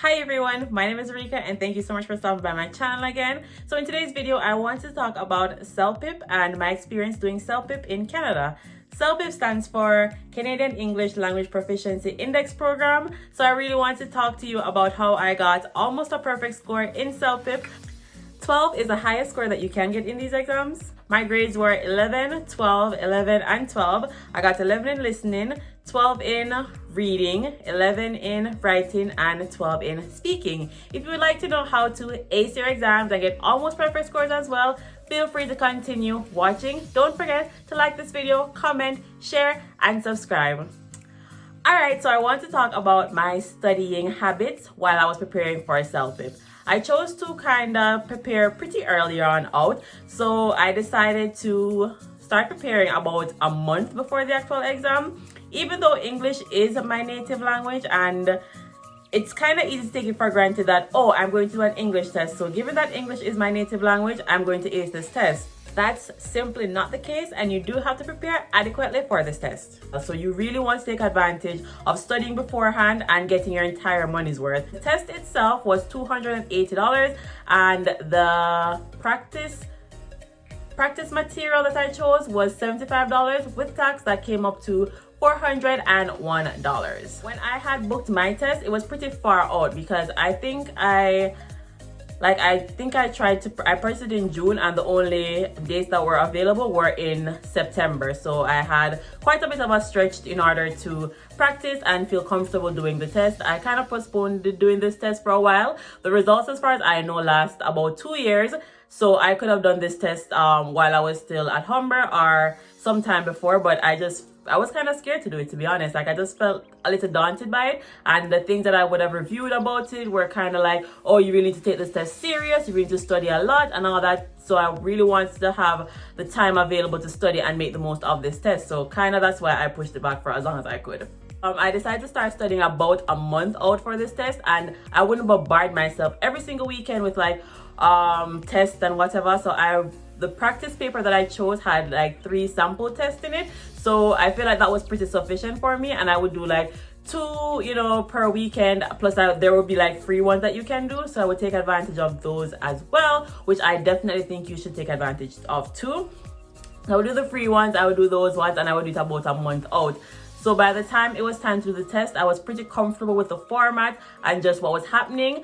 Hi everyone, my name is Rika and thank you so much for stopping by my channel again. So in today's video, I want to talk about CELPIP and my experience doing CELPIP in Canada. CELPIP stands for Canadian English Language Proficiency Index Program. So I really want to talk to you about how I got almost a perfect score in CELPIP. 12 is the highest score that you can get in these exams. My grades were 11, 12, 11, and 12. I got 11 in listening, 12 in reading, 11 in writing, and 12 in speaking. If you would like to know how to ace your exams and get almost perfect scores as well, feel free to continue watching. Don't forget to like this video, comment, share, and subscribe. Alright, so I want to talk about my studying habits while I was preparing for CELPIP. I chose to kind of prepare pretty early on out, so I decided to start preparing about a month before the actual exam. Even though English is my native language and it's kind of easy to take it for granted that, oh, I'm going to do an English test, so given that English is my native language, I'm going to ace this test. That's simply not the case, and you do have to prepare adequately for this test. So you really want to take advantage of studying beforehand and getting your entire money's worth. The test itself was $280, and the practice material that I chose was $75. With tax, that came up to $401. When I had booked my test, it was pretty far out because I purchased it in June and the only dates that were available were in September. So I had quite a bit of a stretch in order to practice and feel comfortable doing the test. I kind of postponed doing this test for a while. The results, as far as I know, last about 2 years. So I could have done this test while I was still at Humber or sometime before, but I was kind of scared to do it, to be honest. Like, I just felt a little daunted by it, and the things that I would have reviewed about it were kind of like, oh, you really need to take this test serious, you really need to study a lot and all that. So I really wanted to have the time available to study and make the most of this test. So kind of that's why I pushed it back for as long as I could. I decided to start studying about a month out for this test, and I wouldn't bombard myself every single weekend with like tests and whatever. So the practice paper that I chose had like 3 sample tests in it, so I feel like that was pretty sufficient for me, and I would do like 2 per weekend, plus there would be like free ones that you can do, so I would take advantage of those as well, which I definitely think you should take advantage of too. I would do the free ones, I would do those ones, and I would do it about a month out. So by the time it was time to do the test, I was pretty comfortable with the format and just what was happening.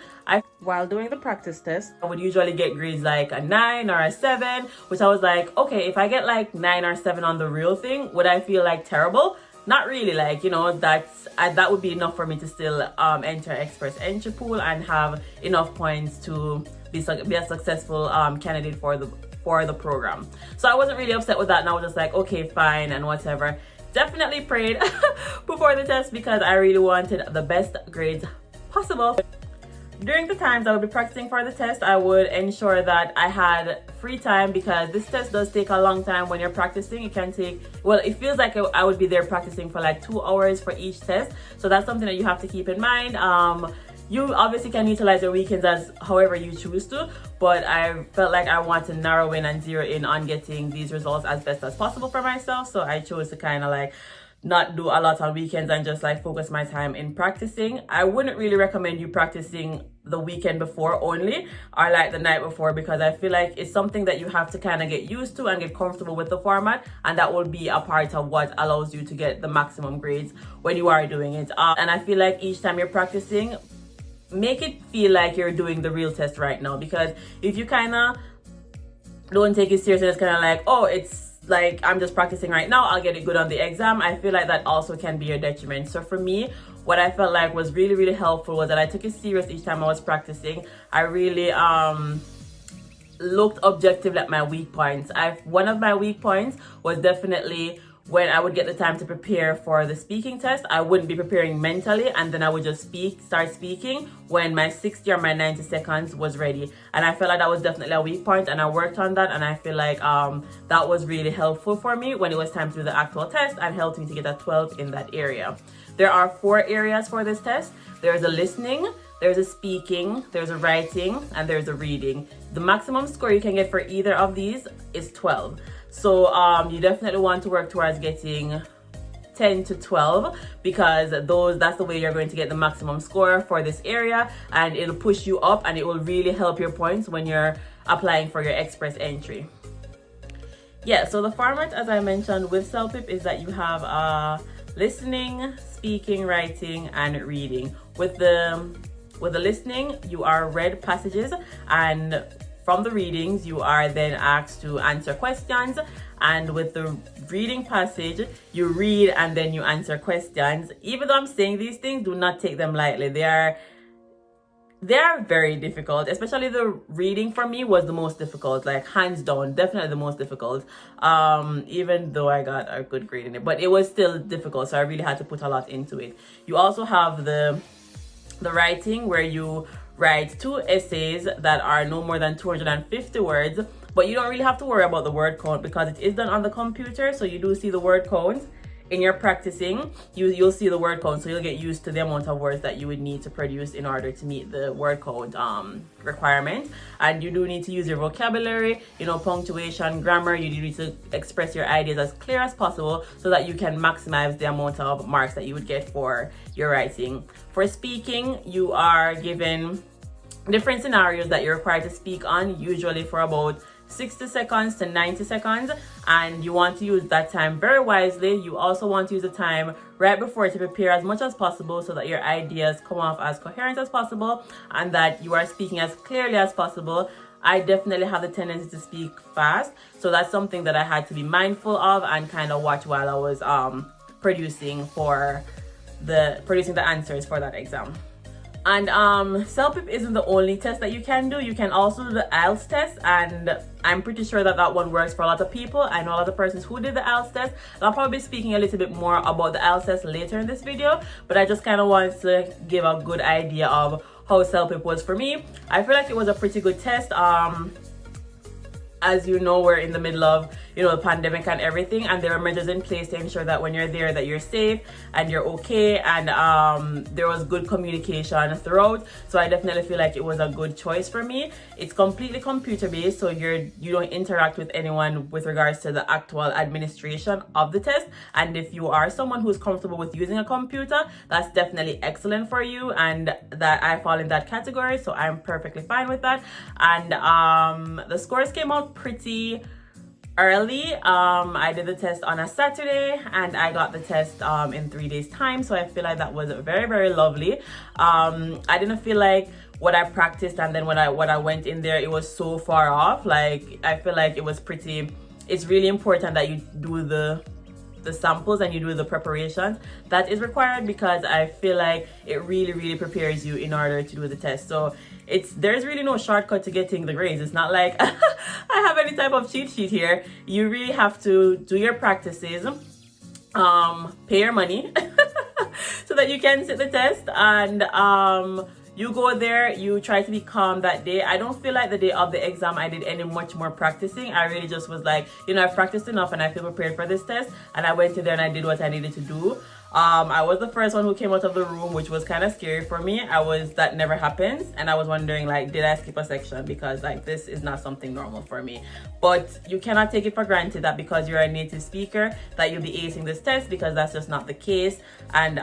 While doing the practice test, I would usually get grades like a 9 or a 7, which I was like, okay, if I get like 9 or 7 on the real thing, would I feel like terrible? Not really. Like, that would be enough for me to still enter express entry pool and have enough points to be a successful candidate for the program. So I wasn't really upset with that, and I was just like, okay, fine, and whatever. Definitely prayed before the test because I really wanted the best grades possible. During the times I would be practicing for the test, I would ensure that I had free time because this test does take a long time when you're practicing. It can take, well, it feels like I would be there practicing for like 2 hours for each test. So that's something that you have to keep in mind. You obviously can utilize your weekends as however you choose to, but I felt like I want to narrow in and zero in on getting these results as best as possible for myself. So I chose to kind of like not do a lot on weekends and just like focus my time in practicing. I wouldn't really recommend you practicing the weekend before only or like the night before, because I feel like it's something that you have to kind of get used to and get comfortable with the format, and that will be a part of what allows you to get the maximum grades when you are doing it. And I feel like each time you're practicing, make it feel like you're doing the real test right now, because if you kind of don't take it seriously, it's kind of like, oh, it's like I'm just practicing right now, I'll get it good on the exam. I feel like that also can be a detriment. So for me, what I felt like was really, really helpful was that I took it serious each time I was practicing. I really looked objectively at my weak points. One of my weak points was definitely when I would get the time to prepare for the speaking test, I wouldn't be preparing mentally, and then I would just start speaking when my 60 or my 90 seconds was ready. And I felt like that was definitely a weak point, and I worked on that, and I feel like that was really helpful for me when it was time to do the actual test and helped me to get a 12 in that area. There are 4 areas for this test. There's a listening, there's a speaking, there's a writing, and there's a reading. The maximum score you can get for either of these is 12. So you definitely want to work towards getting 10 to 12 because that's the way you're going to get the maximum score for this area, and it'll push you up and it will really help your points when you're applying for your express entry. Yeah, so the format, as I mentioned, with CELPIP is that you have listening, speaking, writing, and reading. With the listening, you are read passages, and from the readings, you are then asked to answer questions. And with the reading passage, you read and then you answer questions. Even though I'm saying these things, do not take them lightly. They are very difficult. Especially the reading for me was the most difficult, like hands down, definitely the most difficult. Even though I got a good grade in it, but it was still difficult, so I really had to put a lot into it. You also have the writing, where you write 2 essays that are no more than 250 words, but you don't really have to worry about the word count because it is done on the computer, so you do see the word count. In your practicing, you'll see the word count, so you'll get used to the amount of words that you would need to produce in order to meet the word count requirement. And you do need to use your vocabulary, punctuation, grammar. You do need to express your ideas as clear as possible so that you can maximize the amount of marks that you would get for your writing. For speaking, you are given different scenarios that you're required to speak on, usually for about 60 seconds to 90 seconds, and you want to use that time very wisely. You also want to use the time right before to prepare as much as possible so that your ideas come off as coherent as possible and that you are speaking as clearly as possible. I definitely have the tendency to speak fast, so that's something that I had to be mindful of and kind of watch while I was producing the answers for that exam. And CELPIP isn't the only test that you can do. You can also do the IELTS test, and I'm pretty sure that one works for a lot of people. I know a lot of persons who did the IELTS test. I'll probably be speaking a little bit more about the IELTS test later in this video, but I just kind of wanted to give a good idea of how CELPIP was for me. I feel like it was a pretty good test. As you know, we're in the middle of the pandemic and everything, and there are measures in place to ensure that when you're there that you're safe and you're okay, and there was good communication throughout. So I definitely feel like it was a good choice for me. It's completely computer based, so you don't interact with anyone with regards to the actual administration of the test. And if you are someone who's comfortable with using a computer, that's definitely excellent for you, and that I fall in that category, so I'm perfectly fine with that. And the scores came out pretty early. I did the test on a Saturday and I got the test in 3 days time, so I feel like that was very lovely. I didn't feel like what I practiced and then when I went in there, it was so far off. Like, I feel like it's really important that you do the samples and you do the preparations that is required, because I feel like it really prepares you in order to do the test. So there's really no shortcut to getting the grades. It's not like I have any type of cheat sheet here. You really have to do your practices, pay your money so that you can sit the test, and you go there, you try to be calm that day. I don't feel like the day of the exam I did any much more practicing. I really just was like, I've practiced enough and I feel prepared for this test, and I went in there and I did what I needed to do. I was the first one who came out of the room, which was kind of scary for me. That never happens, and I was wondering, like, did I skip a section, because like this is not something normal for me. But you cannot take it for granted that because you're a native speaker that you'll be acing this test, because that's just not the case. And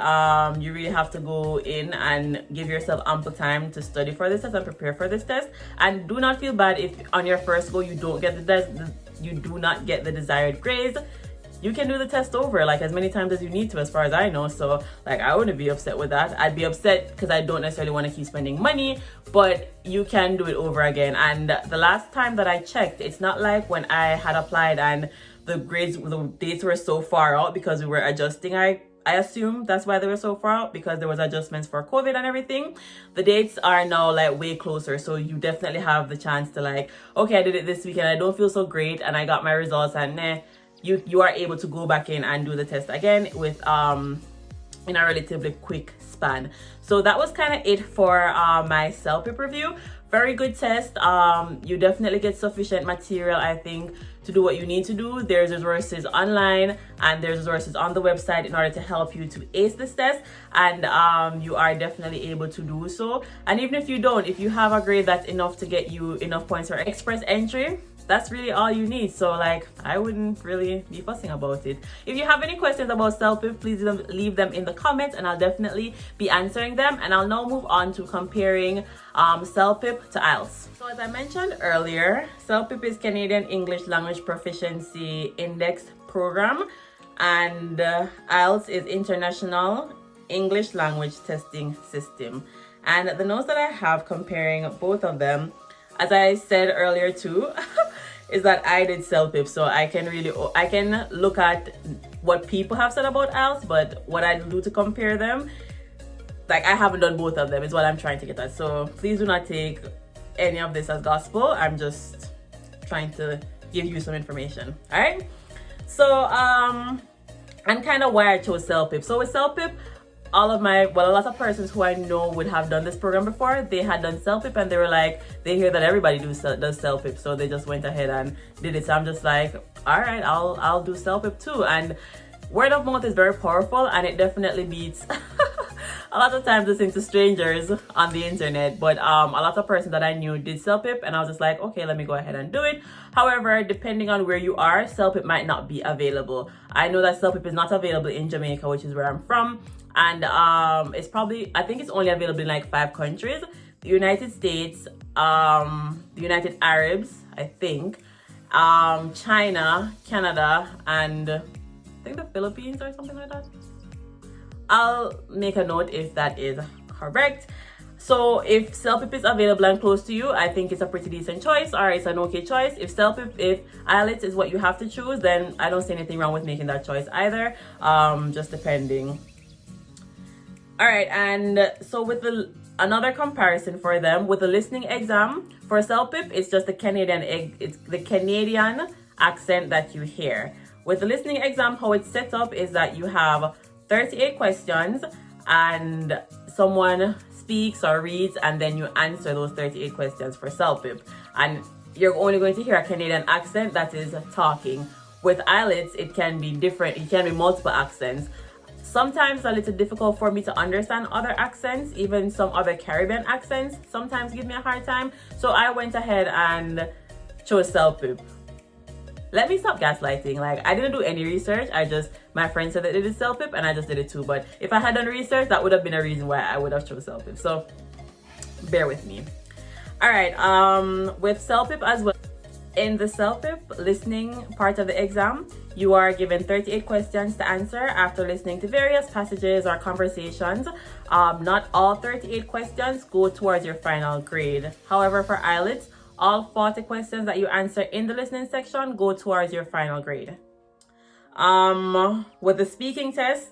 you really have to go in and give yourself ample time to study for this test and prepare for this test. And do not feel bad if on your first go you don't get you do not get the desired grades. You can do the test over like as many times as you need to, as far as I know. So like, I wouldn't be upset with that. I'd be upset because I don't necessarily want to keep spending money, but you can do it over again. And the last time that I checked, it's not like when I had applied and the dates were so far out because we were adjusting. I assume that's why they were so far out, because there was adjustments for COVID and everything. The dates are now like way closer, so you definitely have the chance to like, okay, I did it this weekend, I don't feel so great, and I got my results, and you are able to go back in and do the test again with in a relatively quick span. So that was kind of it for my CELPIP review. Very good test. You definitely get sufficient material, I think, to do what you need to do. There's resources online and there's resources on the website in order to help you to ace this test, and you are definitely able to do so. And even if you don't, if you have a grade that's enough to get you enough points for express entry, that's really all you need. So like, I wouldn't really be fussing about it. If you have any questions about CELPIP, please leave them in the comments and I'll definitely be answering them. And I'll now move on to comparing CELPIP to IELTS. So as I mentioned earlier, CELPIP is Canadian English Language Proficiency Index Program, and IELTS is International English Language Testing System. And the notes that I have comparing both of them, as I said earlier too, is that I did CELPIP, so I can look at what people have said about IELTS, but what I do to compare them, like, I haven't done both of them is what I'm trying to get at. So please do not take any of this as gospel. I'm just trying to give you some information. All right. So and kind of why I chose CELPIP. So with CELPIP, a lot of persons who I know would have done this program before, they had done CELPIP and they were like, they hear that everybody does CELPIP, so they just went ahead and did it. So I'm just like, all right, I'll do CELPIP too. And word of mouth is very powerful, and it definitely beats a lot of times listening to strangers on the internet. But a lot of persons that I knew did CELPIP, and I was just like, okay, let me go ahead and do it. However, depending on where you are, CELPIP might not be available. I know that CELPIP is not available in Jamaica, which is where I'm from. And it's probably, I think it's only available in like 5 countries: the United States, the United Arabs, I think, China, Canada, and I think the Philippines or something like that. I'll make a note if that is correct. So if CELPIP is available and close to you, I think it's a pretty decent choice, or it's an okay choice. If IELTS is what you have to choose, then I don't see anything wrong with making that choice either, just depending. All right, and so with another comparison for them, with the listening exam for CELPIP, it's just the Canadian accent that you hear. With the listening exam, how it's set up is that you have 38 questions and someone speaks or reads, and then you answer those 38 questions for CELPIP. And you're only going to hear a Canadian accent that is talking. With IELTS, it can be different. It can be multiple accents. Sometimes a little difficult for me to understand other accents, even some other Caribbean accents sometimes give me a hard time. So I went ahead and chose CELPIP. Let me stop gaslighting. Like, I didn't do any research. My friend said that they did CELPIP and I just did it too. But if I had done research, that would have been a reason why I would have chose CELPIP. So bear with me. All right, with CELPIP as well. In the CELPIP listening part of the exam, you are given 38 questions to answer after listening to various passages or conversations. Not all 38 questions go towards your final grade. However, for IELTS, all 40 questions that you answer in the listening section go towards your final grade. With the speaking test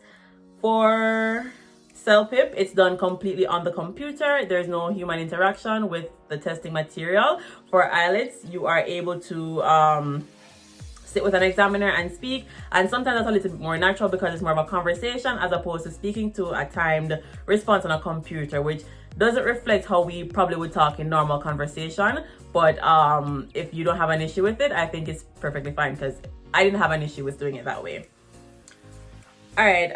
for CELPIP, it's done completely on the computer. There's no human interaction with the testing material. For IELTS, you are able to sit with an examiner and speak, and sometimes that's a little bit more natural because it's more of a conversation as opposed to speaking to a timed response on a computer, which doesn't reflect how we probably would talk in normal conversation. But if you don't have an issue with it, I think it's perfectly fine, because I didn't have an issue with doing it that way. All right,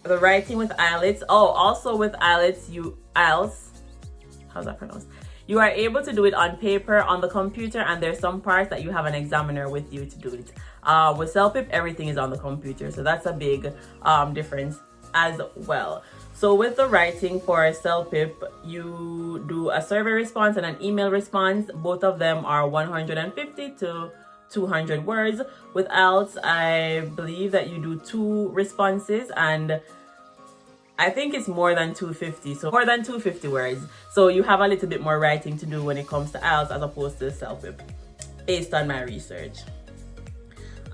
the writing with IELTS. Oh, also with IELTS, how's that pronounced? You are able to do it on paper, on the computer, and there's some parts that you have an examiner with you to do it. With CELPIP, everything is on the computer, so that's a big difference as well. So with the writing for CELPIP, you do a survey response and an email response. Both of them are 150 to 200 words. With IELTS, I believe that you do 2 responses, and I think it's more than 250, so more than 250 words. So you have a little bit more writing to do when it comes to IELTS as opposed to CELPIP, based on my research.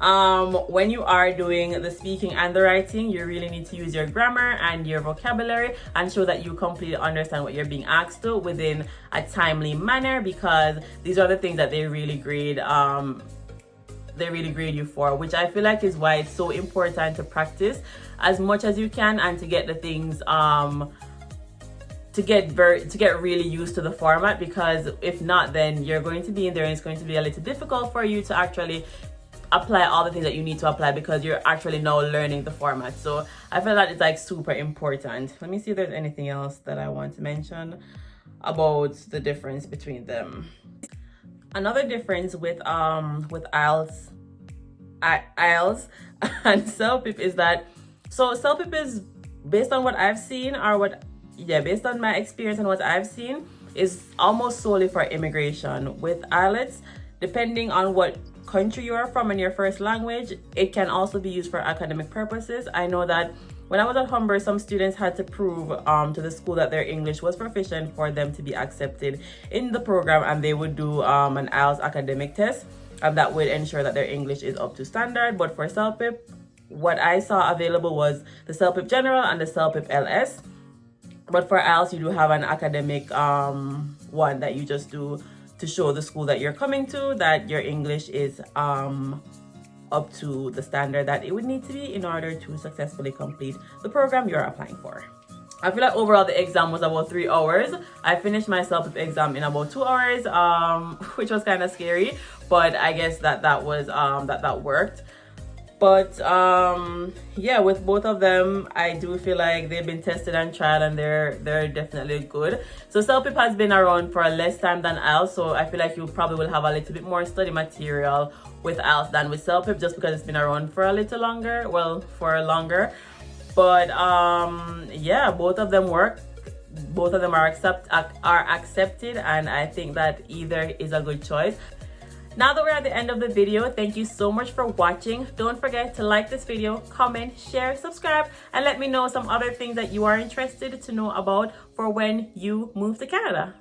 When you are doing the speaking and the writing, you really need to use your grammar and your vocabulary and show that you completely understand what you're being asked to within a timely manner, because these are the things that they really grade you for, which I feel like is why it's so important to practice as much as you can and to get the things to get really used to the format, because if not, then you're going to be in there and it's going to be a little difficult for you to actually apply all the things that you need to apply, because you're actually now learning the format. So I feel that it's like super important. Let me see if there's anything else that I want to mention about the difference between them. Another difference with IELTS and CELPIP is that, so CELPIP is based on what I've seen, based on my experience and what I've seen, is almost solely for immigration. With IELTS, depending on what country you are from and your first language, it can also be used for academic purposes. I know that when I was at Humber, some students had to prove to the school that their English was proficient for them to be accepted in the program, and they would do an IELTS academic test, and that would ensure that their English is up to standard. But for CELPIP, what I saw available was the CELPIP General and the CELPIP LS. But for IELTS, you do have an academic one that you just do to show the school that you're coming to that your English is up to the standard that it would need to be in order to successfully complete the program you're applying for. I feel like overall the exam was about 3 hours. I finished my CELPIP exam in about 2 hours, which was kind of scary, but I guess that was that worked. But yeah, with both of them, I do feel like they've been tested and tried, and they're definitely good. So CELPIP has been around for less time than IELTS, so I feel like you probably will have a little bit more study material with IELTS than with CELPIP, just because it's been around for a little longer, for longer. But yeah, both of them work. Both of them are accepted, and I think that either is a good choice. Now that we're at the end of the video, thank you so much for watching. Don't forget to like this video, comment, share, subscribe, and let me know some other things that you are interested to know about for when you move to Canada.